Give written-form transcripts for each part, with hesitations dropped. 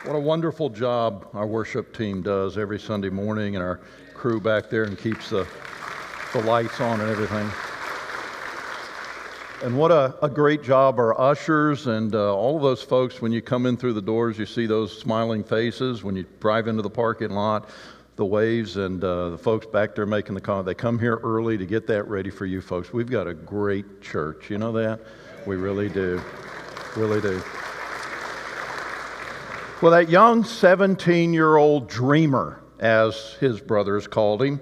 What a wonderful job our worship team does every Sunday morning, and our crew back there and keeps the lights on and everything. And what a great job our ushers and all of those folks. When you come in through the doors, you see those smiling faces. When you drive into the parking lot, the waves, and the folks back there making the call. They come here early to get that ready for you folks. We've got a great church. You know that? We really do. Really do. Well, that young 17-year-old dreamer, as his brothers called him,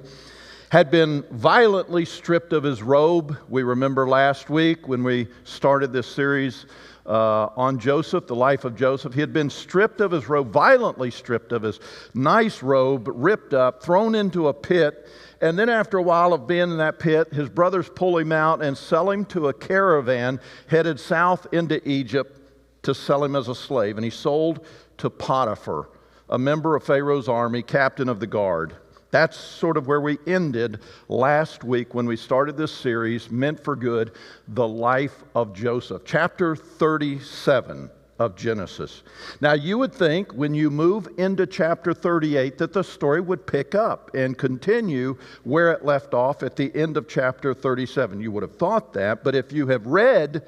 had been violently stripped of his robe. We remember last week when we started this series on Joseph, the life of Joseph. He had been stripped of his robe, violently stripped of his nice robe, ripped up, thrown into a pit. And then after a while of being in that pit, his brothers pull him out and sell him to a caravan headed south into Egypt to sell him as a slave. And he sold to Potiphar, a member of Pharaoh's army, captain of the guard. That's sort of where we ended last week when we started this series, Meant for Good, the life of Joseph. Chapter 37 of Genesis. Now, you would think when you move into chapter 38 that the story would pick up and continue where it left off at the end of chapter 37. You would have thought that, but if you have read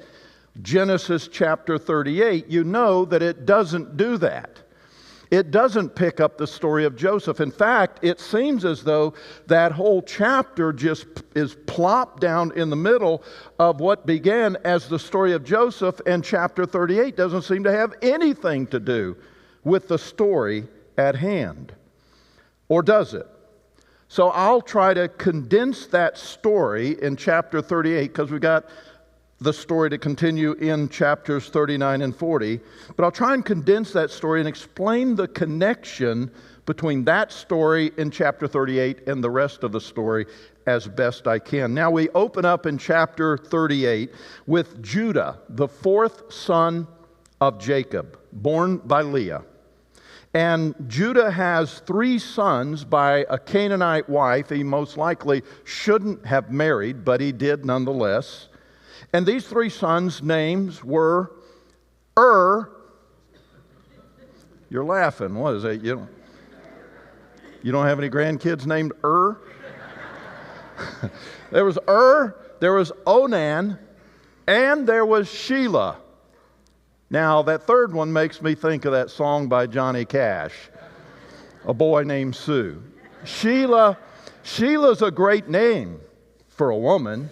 Genesis chapter 38, you know that it doesn't do that. It doesn't pick up the story of Joseph. In fact, it seems as though that whole chapter just is plopped down in the middle of what began as the story of Joseph, and chapter 38 doesn't seem to have anything to do with the story at hand. Or does it? So I'll try to condense that story in chapter 38 because we've got the story to continue in chapters 39 and 40. But I'll try and condense that story and explain the connection between that story in chapter 38 and the rest of the story as best I can. Now we open up in chapter 38 with Judah, the fourth son of Jacob, born by Leah. And Judah has three sons by a Canaanite wife he most likely shouldn't have married, but he did nonetheless. And these three sons' names were You're laughing. What is it? You don't have any grandkids named There was there was Onan, and there was Shelah. Now, that third one makes me think of that song by Johnny Cash, A Boy Named Sue. Sheila's a great name for a woman.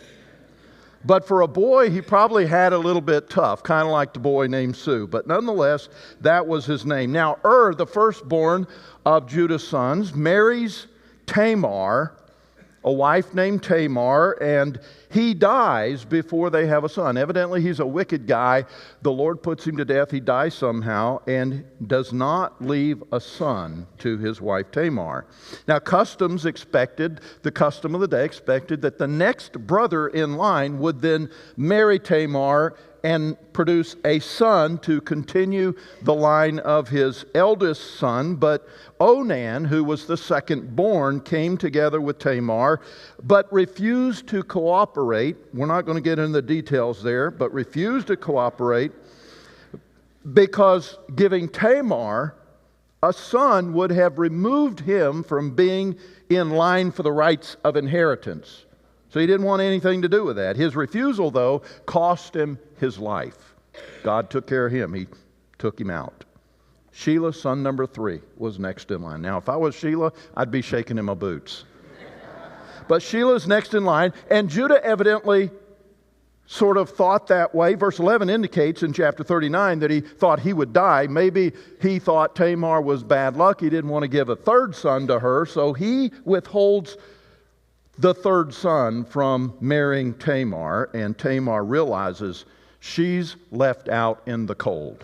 But for a boy, he probably had a little bit tough, kind of like the boy named Sue. But nonetheless, that was his name. Now, the firstborn of Judah's sons, marries Tamar, a wife named Tamar, and he dies before they have a son. Evidently, he's a wicked guy. The Lord puts him to death. He dies somehow and does not leave a son to his wife Tamar. Now, the custom of the day expected that the next brother in line would then marry Tamar and produce a son to continue the line of his eldest son. But Onan, who was the second born, came together with Tamar, but refused to cooperate. We're not going to get into the details there, but refused to cooperate because giving Tamar a son would have removed him from being in line for the rights of inheritance. So he didn't want anything to do with that. His refusal, though, cost him his life. God took care of him. He took him out. Shelah, son number 3, was next in line. Now, if I was Shelah, I'd be shaking in my boots. But Shelah's next in line, and Judah evidently sort of thought that way. Verse 11 indicates in chapter 39 that he thought he would die. Maybe he thought Tamar was bad luck. He didn't want to give a third son to her, so he withholds the third son from marrying Tamar, and Tamar realizes she's left out in the cold.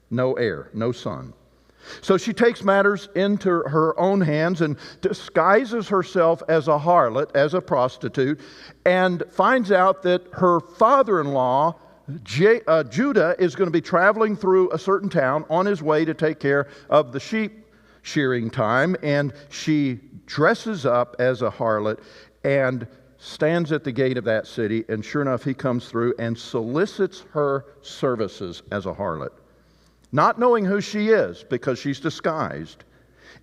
No heir, no son. So she takes matters into her own hands and disguises herself as a harlot, as a prostitute, and finds out that her father-in-law, Judah, is going to be traveling through a certain town on his way to take care of the sheep shearing time, and she dresses up as a harlot and stands at the gate of that city, and sure enough, he comes through and solicits her services as a harlot. not knowing who she is because she's disguised.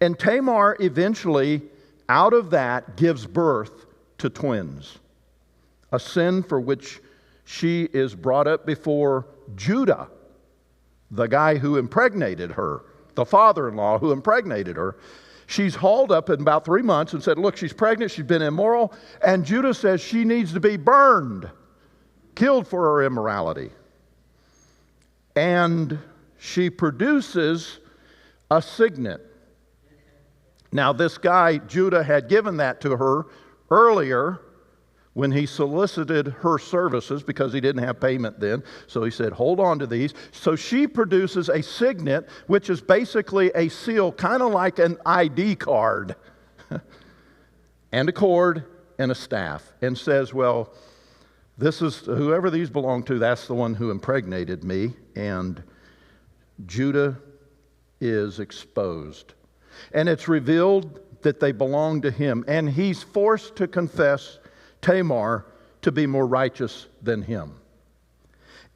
And Tamar eventually, out of that, gives birth to twins, a sin for which she is brought up before Judah, the guy who impregnated her, the father-in-law who impregnated her. She's hauled up in about 3 months and said, look, she's pregnant, she's been immoral, and Judah says she needs to be burned, killed for her immorality. And she produces a signet. Now, this guy, Judah, had given that to her earlier when he solicited her services because he didn't have payment then. So he said, hold on to these. So she produces a signet, which is basically a seal, kind of like an ID card, and a cord and a staff, and says, well, this is whoever these belong to, that's the one who impregnated me. And Judah is exposed. And it's revealed that they belong to him. And he's forced to confess Tamar to be more righteous than him.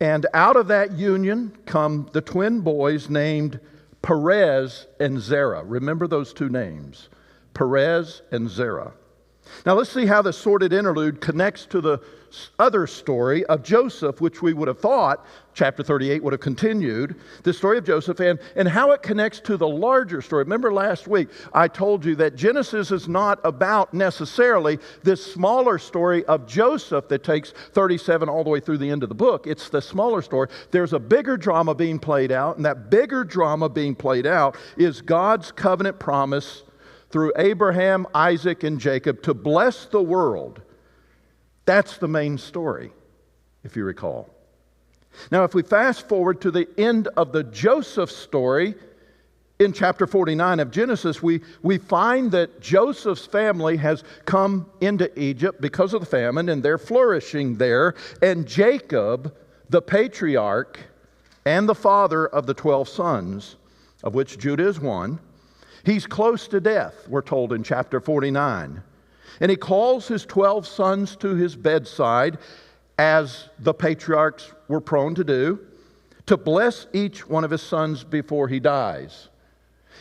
And out of that union come the twin boys named Perez and Zerah. Remember those two names, Perez and Zerah. Now let's see how the sordid interlude connects to the other story of Joseph, which we would have thought chapter 38 would have continued, the story of Joseph, and how it connects to the larger story. Remember last week I told you that Genesis is not about necessarily this smaller story of Joseph that takes 37 all the way through the end of the book. It's the smaller story. There's a bigger drama being played out, and that bigger drama being played out is God's covenant promise through Abraham, Isaac, and Jacob to bless the world. That's the main story, if you recall. Now, if we fast forward to the end of the Joseph story in chapter 49 of Genesis, we find that Joseph's family has come into Egypt because of the famine, and they're flourishing there. And Jacob, the patriarch and the father of the 12 sons, of which Judah is one, he's close to death, we're told in chapter 49. And he calls his 12 sons to his bedside, as the patriarchs were prone to do, to bless each one of his sons before he dies.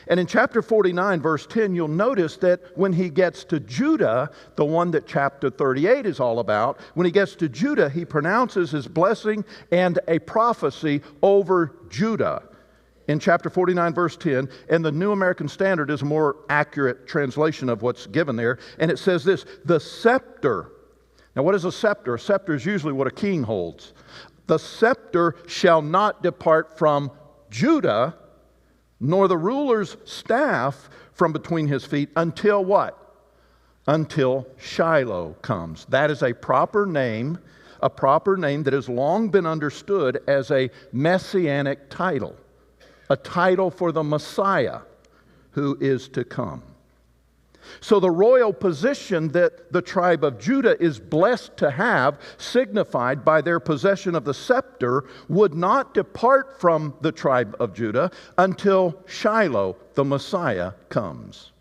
And in chapter 49, verse 10, you'll notice that when he gets to Judah, the one that chapter 38 is all about, when he gets to Judah, he pronounces his blessing and a prophecy over Judah. In chapter 49, verse 10, and the New American Standard is a more accurate translation of what's given there, and it says this, the scepter. Now, what is a scepter? A scepter is usually what a king holds. The scepter shall not depart from Judah, nor the ruler's staff from between his feet, until what? Until Shiloh comes. That is a proper name that has long been understood as a messianic title. A title for the Messiah who is to come. So the royal position that the tribe of Judah is blessed to have, signified by their possession of the scepter, would not depart from the tribe of Judah until Shiloh, the Messiah, comes.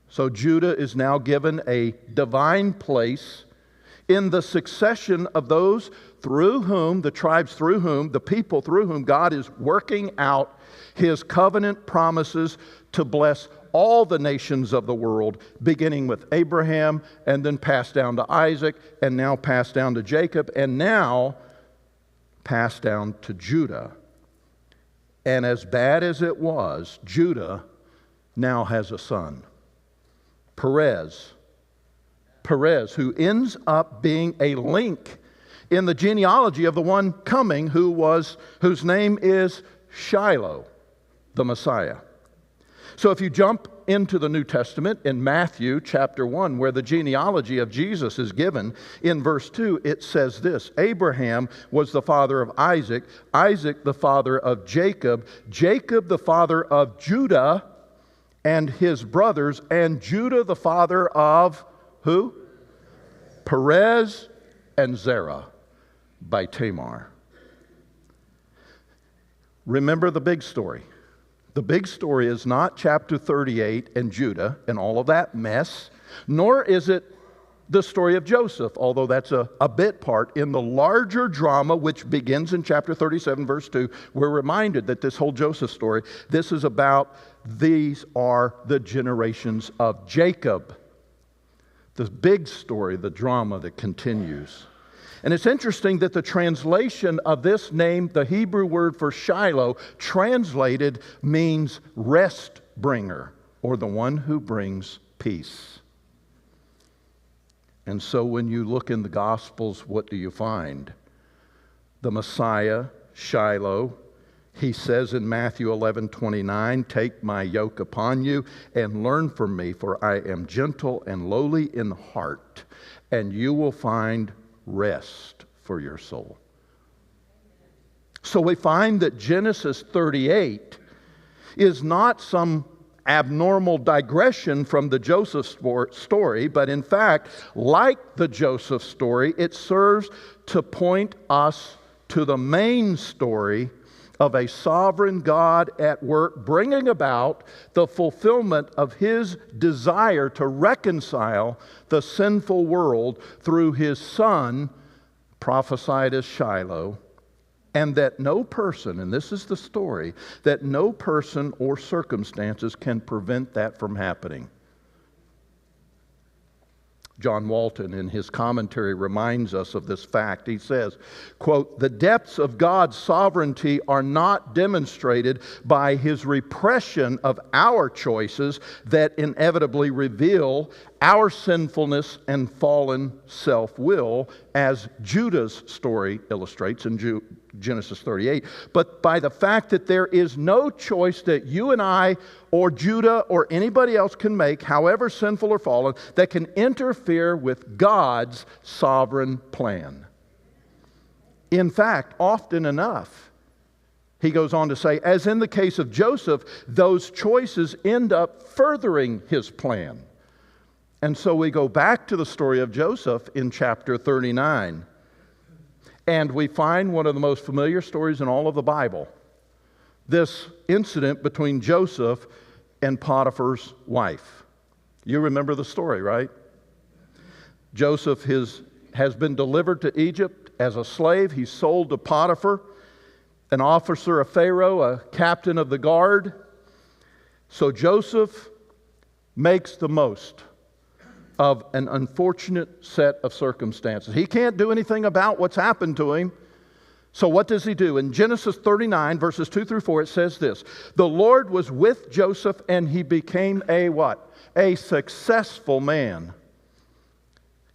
So Judah is now given a divine place in the succession of those through whom, the tribes through whom, the people through whom God is working out his covenant promises to bless all the nations of the world, beginning with Abraham and then passed down to Isaac and now passed down to Jacob and now passed down to Judah. And as bad as it was, Judah now has a son, Perez, who ends up being a link in the genealogy of the one coming whose name is Shiloh, the Messiah. So if you jump into the New Testament in Matthew chapter 1, where the genealogy of Jesus is given, in verse 2, it says this, Abraham was the father of Isaac, Isaac the father of Jacob, Jacob the father of Judah and his brothers, and Judah the father of who? Perez and Zerah by Tamar. Remember the big story. The big story is not chapter 38 and Judah and all of that mess, nor is it the story of Joseph, although that's a bit part in the larger drama, which begins in chapter 37, verse 2. We're reminded that this whole Joseph story, this is about, these are the generations of Jacob. The big story, the drama that continues. And it's interesting that the translation of this name, the Hebrew word for Shiloh, translated means rest bringer, or the one who brings peace. And so when you look in the Gospels, what do you find? The Messiah, Shiloh, he says in Matthew 11:29, "Take my yoke upon you and learn from me, for I am gentle and lowly in heart, and you will find rest for your soul." So we find that Genesis 38 is not some abnormal digression from the Joseph story, but in fact, like the Joseph story, it serves to point us to the main story of a sovereign God at work, bringing about the fulfillment of His desire to reconcile the sinful world through His Son, prophesied as Shiloh, and that no person, and this is the story, that no person or circumstances can prevent that from happening. John Walton, in his commentary, reminds us of this fact. He says, quote, "The depths of God's sovereignty are not demonstrated by His repression of our choices that inevitably reveal our sinfulness and fallen self-will, as Judah's story illustrates in Genesis 38, but by the fact that there is no choice that you and I or Judah or anybody else can make, however sinful or fallen, that can interfere with God's sovereign plan." In fact, often enough, he goes on to say, as in the case of Joseph, those choices end up furthering his plan. And so we go back to the story of Joseph in chapter 39. And we find one of the most familiar stories in all of the Bible. This incident between Joseph and Potiphar's wife. You remember the story, right? Joseph has been delivered to Egypt as a slave. He's sold to Potiphar, an officer of Pharaoh, a captain of the guard. So Joseph makes the most of an unfortunate set of circumstances. He can't do anything about what's happened to him. So what does he do? In Genesis 39, verses 2 through 4, it says this: "The Lord was with Joseph, and he became a" what? "A successful man."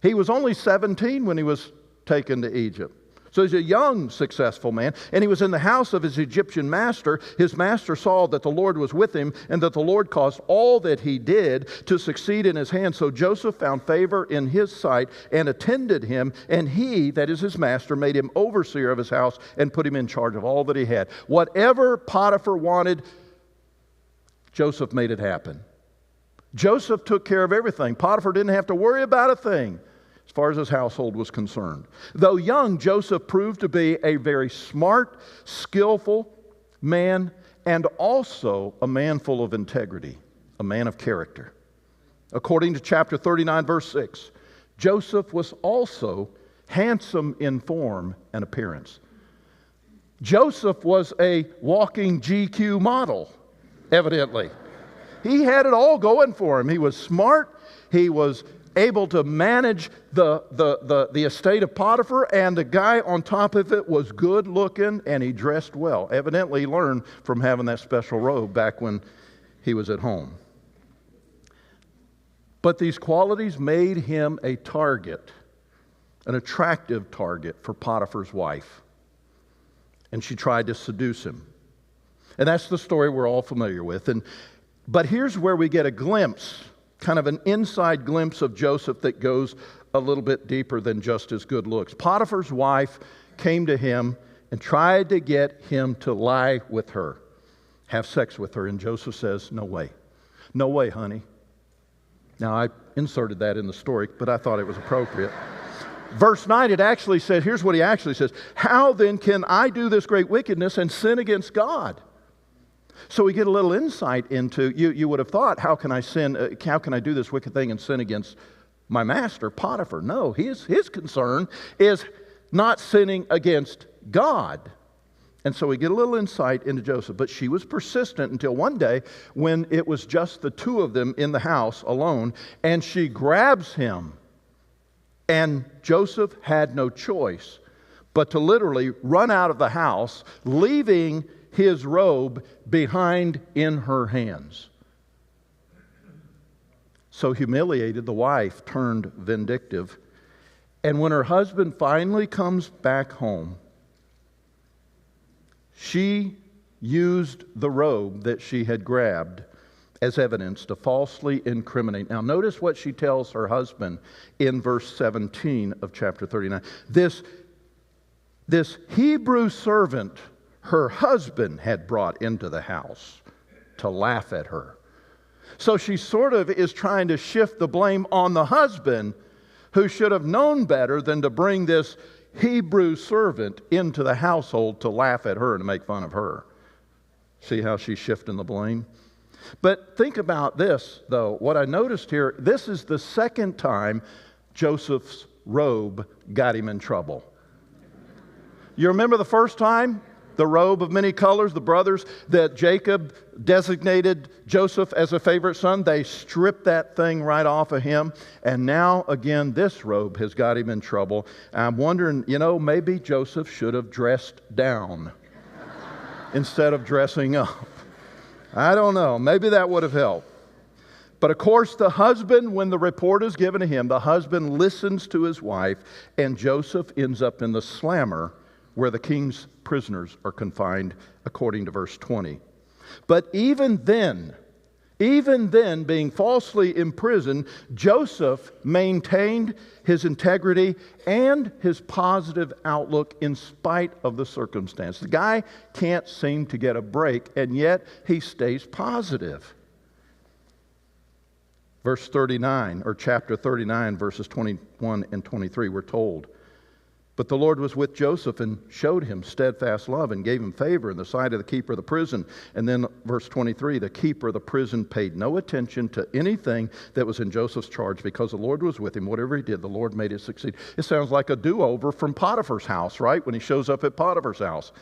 He was only 17 when he was taken to Egypt. So he's a young, successful man, and he was in the house of his Egyptian master. His master saw that the Lord was with him, and that the Lord caused all that he did to succeed in his hand. So Joseph found favor in his sight and attended him, and he, that is his master, made him overseer of his house and put him in charge of all that he had. Whatever Potiphar wanted, Joseph made it happen. Joseph took care of everything. Potiphar didn't have to worry about a thing as far as his household was concerned. Though young, Joseph proved to be a very smart, skillful man, and also a man full of integrity, a man of character. According to chapter 39, verse 6, Joseph was also handsome in form and appearance. Joseph was a walking GQ model, evidently. He had it all going for him. He was smart. He was able to manage the estate of Potiphar, and the guy on top of it was good looking, and he dressed well. Evidently he learned from having that special robe back when he was at home. But these qualities made him a target, an attractive target for Potiphar's wife. And she tried to seduce him. And that's the story we're all familiar with. But here's where we get a glimpse, kind of an inside glimpse of Joseph that goes a little bit deeper than just his good looks. Potiphar's wife came to him and tried to get him to lie with her, have sex with her. And Joseph says, "No way. No way, honey." Now, I inserted that in the story, but I thought it was appropriate. Verse 9, it actually said, here's what he actually says: "How then can I do this great wickedness and sin against God?" So we get a little insight into, you would have thought, how can I sin? How can I do this wicked thing and sin against my master, Potiphar. No, his concern is not sinning against God. And so we get a little insight into Joseph. But she was persistent until one day when it was just the two of them in the house alone, and she grabs him. And Joseph had no choice but to literally run out of the house, leaving his robe behind in her hands. So humiliated, the wife turned vindictive. And when her husband finally comes back home, she used the robe that she had grabbed as evidence to falsely incriminate. Now notice what she tells her husband in verse 17 of chapter 39. This Hebrew servant her husband had brought into the house to laugh at her. So she sort of is trying to shift the blame on the husband, who should have known better than to bring this Hebrew servant into the household to laugh at her and to make fun of her. See how she's shifting the blame? But think about this, though. What I noticed here, this is the second time Joseph's robe got him in trouble. You remember the first time? The robe of many colors, the brothers that Jacob designated Joseph as a favorite son, they stripped that thing right off of him. And now, again, this robe has got him in trouble. I'm wondering, maybe Joseph should have dressed down instead of dressing up. I don't know. Maybe that would have helped. But of course, the husband, when the report is given to him, the husband listens to his wife, and Joseph ends up in the slammer where the king's prisoners are confined, according to verse 20. But even then, being falsely imprisoned, Joseph maintained his integrity and his positive outlook in spite of the circumstance. The guy can't seem to get a break, and yet he stays positive. Verse 39, or chapter 39, verses 21 and 23, we're told, "But the Lord was with Joseph and showed him steadfast love and gave him favor in the sight of the keeper of the prison." And then verse 23, "The keeper of the prison paid no attention to anything that was in Joseph's charge because the Lord was with him. Whatever he did, the Lord made it succeed." It sounds like a do-over from Potiphar's house, right? When he shows up at Potiphar's house.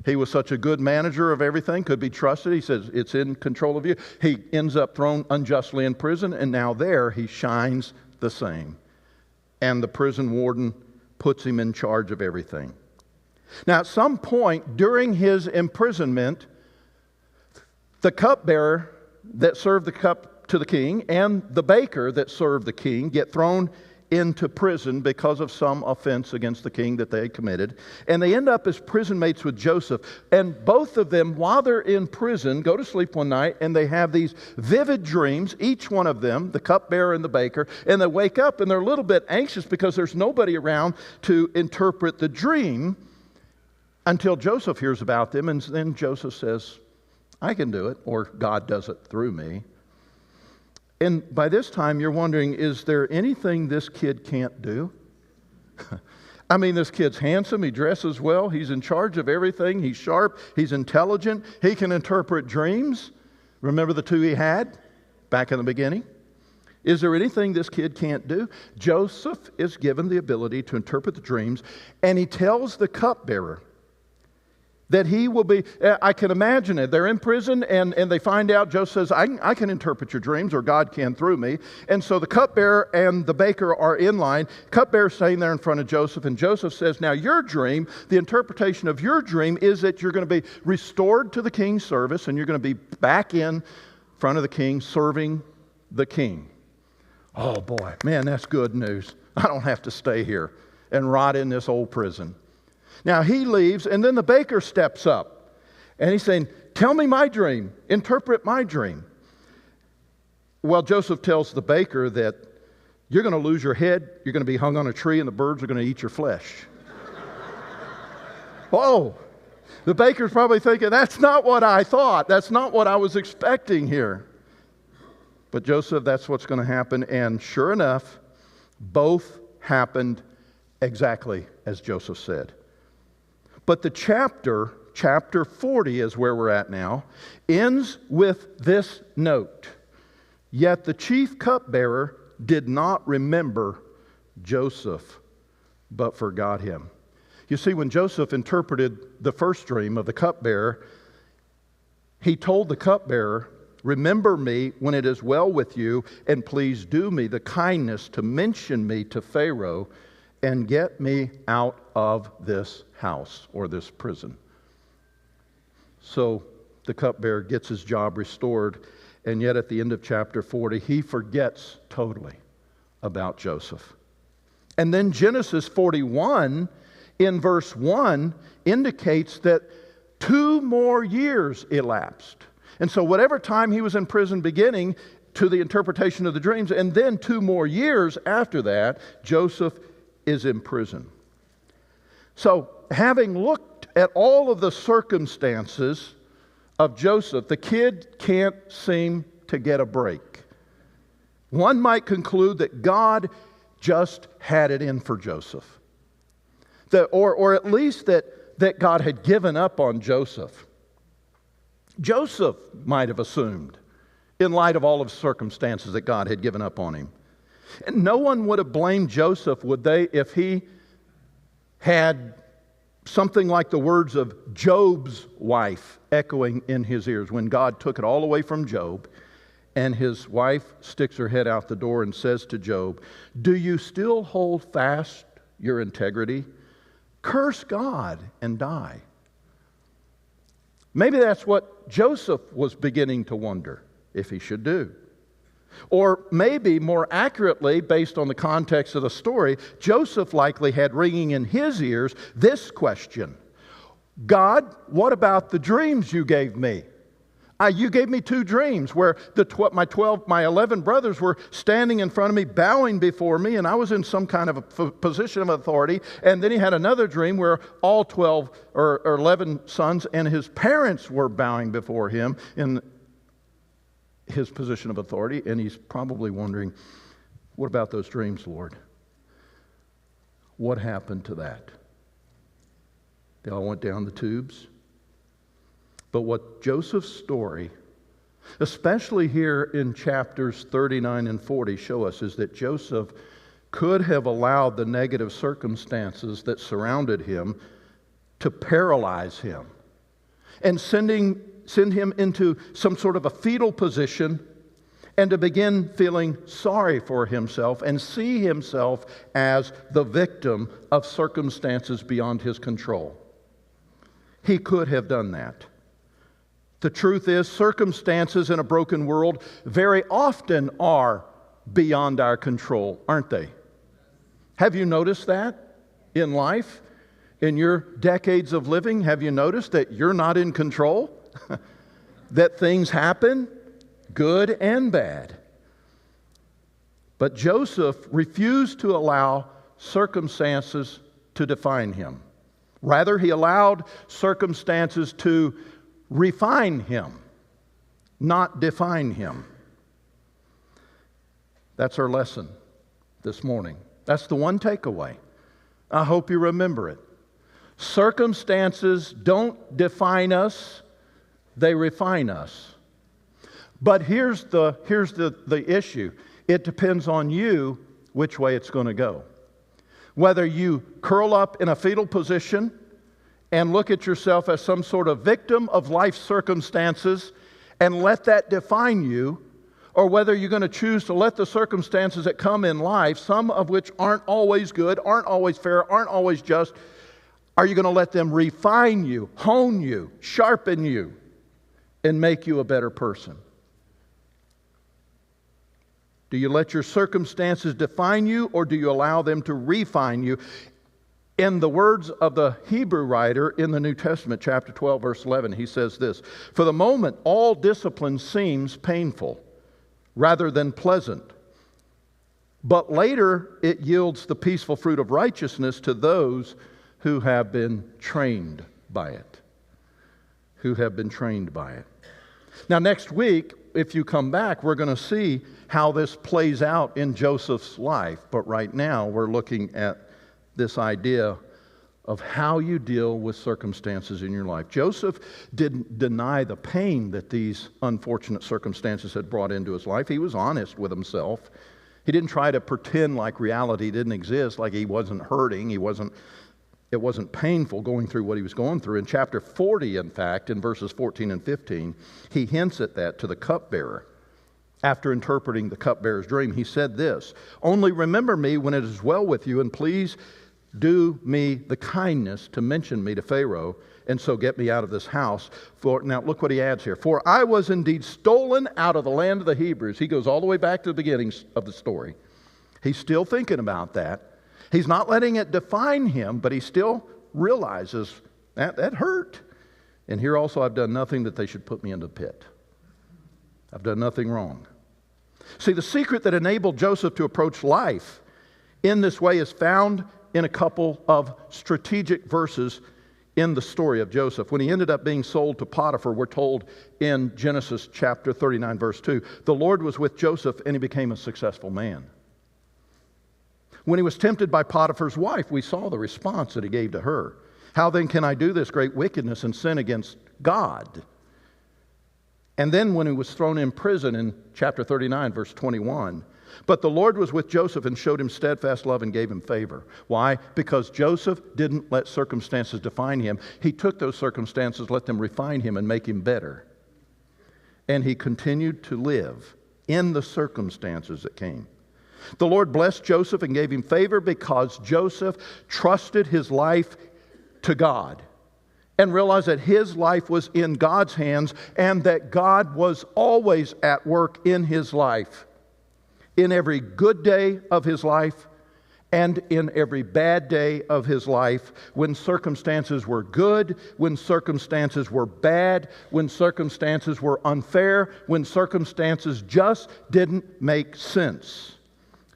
He was such a good manager of everything, could be trusted. He says, it's in control of you. He ends up thrown unjustly in prison, and now there he shines the same. And the prison warden puts him in charge of everything. Now, at some point during his imprisonment, the cupbearer that served the cup to the king and the baker that served the king get thrown into prison because of some offense against the king that they had committed. And they end up as prison mates with Joseph. And both of them, while they're in prison, go to sleep one night and they have these vivid dreams, each one of them, the cupbearer and the baker, and they wake up and they're a little bit anxious because there's nobody around to interpret the dream until Joseph hears about them. And then Joseph says, "I can do it," or "God does it through me." And by this time, you're wondering, is there anything this kid can't do? I mean, this kid's handsome, he dresses well, he's in charge of everything, he's sharp, he's intelligent, he can interpret dreams. Remember the two he had back in the beginning? Is there anything this kid can't do? Joseph is given the ability to interpret the dreams, and he tells the cupbearer that he will be, I can imagine it. They're in prison and they find out, Joseph says, I can interpret your dreams, or God can through me. And so the cupbearer and the baker are in line. Cupbearer's staying there in front of Joseph, and Joseph says, "Now your dream, the interpretation of your dream is that you're going to be restored to the king's service, and you're going to be back in front of the king serving the king." Oh boy, man, that's good news. I don't have to stay here and rot in this old prison. Now he leaves, and then the baker steps up, and he's saying, "Tell me my dream, interpret my dream." Well, Joseph tells the baker that you're going to lose your head, you're going to be hung on a tree, and the birds are going to eat your flesh. Whoa! The baker's probably thinking, that's not what I thought. That's not what I was expecting here. But Joseph, that's what's going to happen. And sure enough, both happened exactly as Joseph said. But the chapter 40 is where we're at now, ends with this note. "Yet the chief cupbearer did not remember Joseph, but forgot him. You see, when Joseph interpreted the first dream of the cupbearer, he told the cupbearer, "Remember me when it is well with you, and please do me the kindness to mention me to Pharaoh and get me out of this house," or this prison. So the cupbearer gets his job restored, and yet at the end of chapter 40, he forgets totally about Joseph. And then Genesis 41 in verse 1 indicates that 2 more years elapsed. And so whatever time he was in prison beginning to the interpretation of the dreams, and then 2 more years after that, Joseph is in prison. So having looked at all of the circumstances of Joseph, the kid can't seem to get a break. One might conclude that God just had it in for Joseph. Or at least that God had given up on Joseph. Joseph might have assumed, in light of all of the circumstances, that God had given up on him. And no one would have blamed Joseph, would they, if he had something like the words of Job's wife echoing in his ears when God took it all away from Job, and his wife sticks her head out the door and says to Job, "Do you still hold fast your integrity? Curse God and die." Maybe that's what Joseph was beginning to wonder if he should do. Or maybe more accurately, based on the context of the story, Joseph likely had ringing in his ears this question: "God, what about the dreams you gave me? You gave me 2 dreams where my 11 brothers were standing in front of me, bowing before me, and I was in some kind of a position of authority. And then he had another dream where all 12 or 11 sons and his parents were bowing before him in his position of authority." And he's probably wondering, what about those dreams, Lord? What happened to that? They all went down the tubes. But what Joseph's story, especially here in chapters 39 and 40, show us is that Joseph could have allowed the negative circumstances that surrounded him to paralyze him and send him into some sort of a fetal position, and to begin feeling sorry for himself and see himself as the victim of circumstances beyond his control. He could have done that. The truth is, circumstances in a broken world very often are beyond our control, aren't they? Have you noticed that in life? In your decades of living, have you noticed that you're not in control? That things happen, good and bad. But Joseph refused to allow circumstances to define him. Rather, he allowed circumstances to refine him, not define him. That's our lesson this morning. That's the one takeaway. I hope you remember it. Circumstances don't define us, they refine us. But here's the issue. It depends on you which way it's going to go. Whether you curl up in a fetal position and look at yourself as some sort of victim of life's circumstances and let that define you, or whether you're going to choose to let the circumstances that come in life, some of which aren't always good, aren't always fair, aren't always just, are you going to let them refine you, hone you, sharpen you, and make you a better person? Do you let your circumstances define you, or do you allow them to refine you? In the words of the Hebrew writer in the New Testament, chapter 12, verse 11, he says this: "For the moment, all discipline seems painful rather than pleasant. But later, it yields the peaceful fruit of righteousness to those who have been trained by it." Who have been trained by it. Now, next week, if you come back, we're going to see how this plays out in Joseph's life. But right now, we're looking at this idea of how you deal with circumstances in your life. Joseph didn't deny the pain that these unfortunate circumstances had brought into his life. He was honest with himself. He didn't try to pretend like reality didn't exist, like he wasn't hurting, it wasn't painful going through what he was going through. In chapter 40, in fact, in verses 14 and 15, he hints at that to the cupbearer. After interpreting the cupbearer's dream, he said this, "Only remember me when it is well with you, and please do me the kindness to mention me to Pharaoh, and so get me out of this house." Now look what he adds here. "For I was indeed stolen out of the land of the Hebrews." He goes all the way back to the beginning of the story. He's still thinking about that. He's not letting it define him, but he still realizes that hurt. "And here also I've done nothing that they should put me in the pit." I've done nothing wrong. See, the secret that enabled Joseph to approach life in this way is found in a couple of strategic verses in the story of Joseph. When he ended up being sold to Potiphar, we're told in Genesis chapter 39, verse 2, the Lord was with Joseph and he became a successful man. When he was tempted by Potiphar's wife, we saw the response that he gave to her. "How then can I do this great wickedness and sin against God?" And then when he was thrown in prison in chapter 39, verse 21, "But the Lord was with Joseph and showed him steadfast love and gave him favor." Why? Because Joseph didn't let circumstances define him. He took those circumstances, let them refine him and make him better. And he continued to live in the circumstances that came. The Lord blessed Joseph and gave him favor because Joseph trusted his life to God and realized that his life was in God's hands and that God was always at work in his life, in every good day of his life and in every bad day of his life, when circumstances were good, when circumstances were bad, when circumstances were unfair, when circumstances just didn't make sense.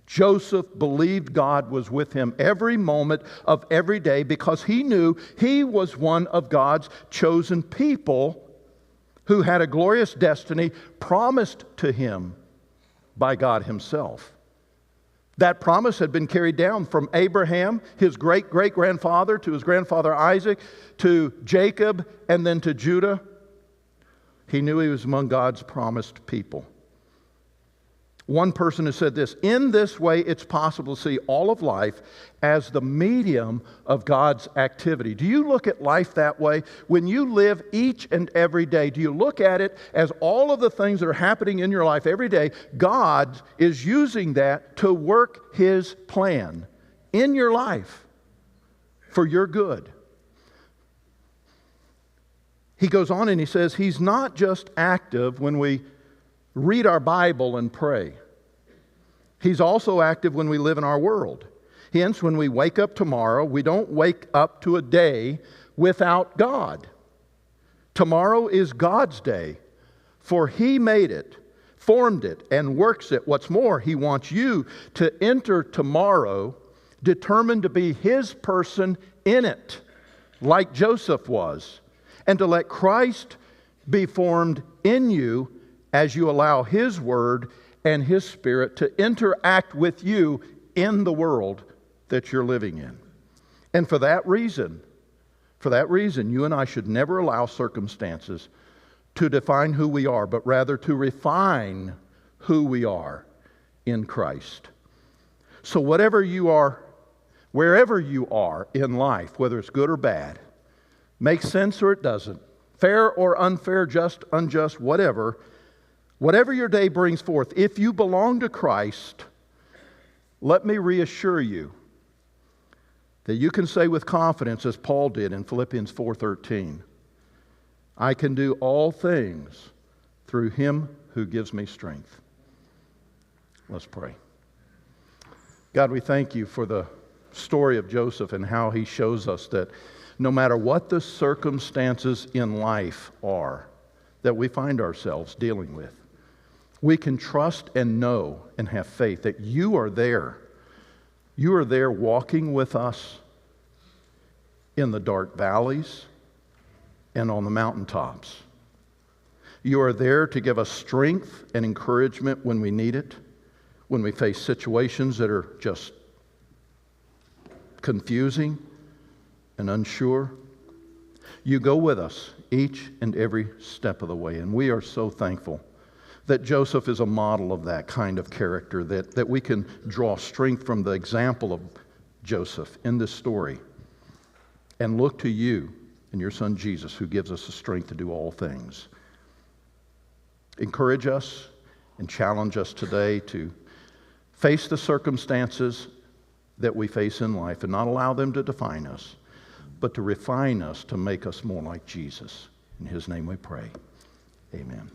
Joseph believed God was with him every moment of every day because he knew he was one of God's chosen people who had a glorious destiny promised to him by God himself. That promise had been carried down from Abraham, his great-great-grandfather, to his grandfather Isaac, to Jacob, and then to Judah. He knew he was among God's promised people. One person has said this, "In this way, it's possible to see all of life as the medium of God's activity." Do you look at life that way? When you live each and every day, do you look at it as all of the things that are happening in your life every day, God is using that to work His plan in your life for your good? He goes on and he says, He's not just active when we read our Bible and pray. He's also active when we live in our world. Hence, when we wake up tomorrow, we don't wake up to a day without God. Tomorrow is God's day, for He made it, formed it, and works it. What's more, He wants you to enter tomorrow determined to be His person in it, like Joseph was, and to let Christ be formed in you as you allow His Word and His Spirit to interact with you in the world that you're living in. And for that reason, you and I should never allow circumstances to define who we are, but rather to refine who we are in Christ. So whatever you are, wherever you are in life, whether it's good or bad, makes sense or it doesn't, fair or unfair, just, unjust, whatever your day brings forth, if you belong to Christ, let me reassure you that you can say with confidence, as Paul did in Philippians 4:13, I can do all things through Him who gives me strength. Let's pray. God, we thank You for the story of Joseph and how he shows us that no matter what the circumstances in life are that we find ourselves dealing with, we can trust and know and have faith that You are there. You are there walking with us in the dark valleys and on the mountaintops. You are there to give us strength and encouragement when we need it, when we face situations that are just confusing and unsure. You go with us each and every step of the way, and we are so thankful that Joseph is a model of that kind of character, that we can draw strength from the example of Joseph in this story and look to you and your son Jesus, who gives us the strength to do all things. Encourage us and challenge us today to face the circumstances that we face in life and not allow them to define us, but to refine us to make us more like Jesus. In his name we pray. Amen.